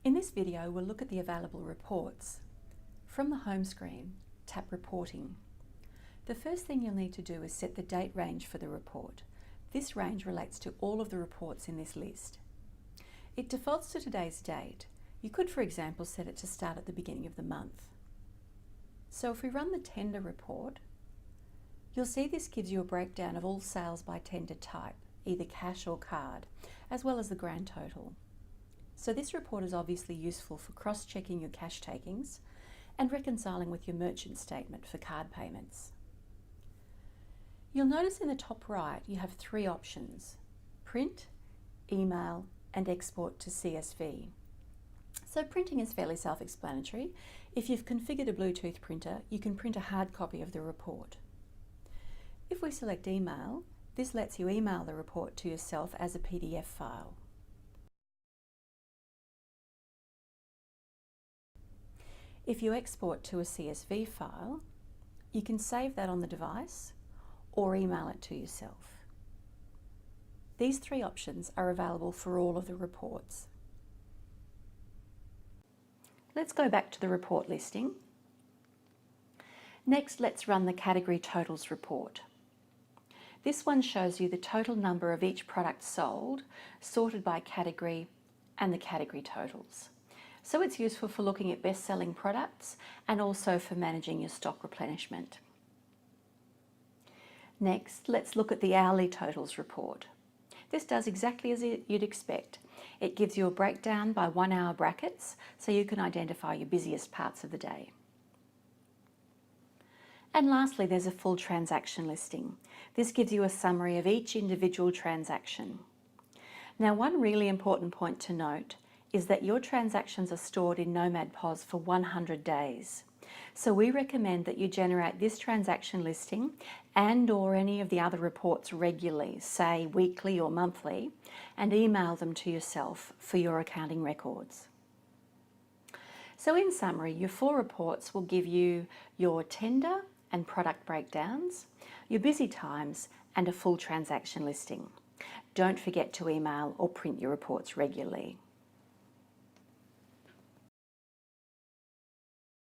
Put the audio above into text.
In this video, we'll look at the available reports. From the home screen, tap Reporting. The first thing you'll need to do is set the date range for the report. This range relates to all of the reports in this list. It defaults to today's date. You could, for example, set it to start at the beginning of the month. So if we run the tender report, you'll see this gives you a breakdown of all sales by tender type, either cash or card, as well as the grand total. So this report is obviously useful for cross-checking your cash takings and reconciling with your merchant statement for card payments. You'll notice in the top right you have three options: print, email, and export to CSV. So printing is fairly self-explanatory. If you've configured a Bluetooth printer, you can print a hard copy of the report. If we select email, this lets you email the report to yourself as a PDF file. If you export to a CSV file, you can save that on the device or email it to yourself. These three options are available for all of the reports. Let's go back to the report listing. Next, let's run the category totals report. This one shows you the total number of each product sold, sorted by category, and the category totals. So it's useful for looking at best-selling products and also for managing your stock replenishment. Next, let's look at the hourly totals report. This does exactly as you'd expect. It gives you a breakdown by 1 hour brackets so you can identify your busiest parts of the day. And lastly, there's a full transaction listing. This gives you a summary of each individual transaction. Now, one really important point to note is that your transactions are stored in Nomad POS for 100 days. So we recommend that you generate this transaction listing and or any of the other reports regularly, say weekly or monthly, and email them to yourself for your accounting records. So in summary, your 4 reports will give you your tender and product breakdowns, your busy times, and a full transaction listing. Don't forget to email or print your reports regularly.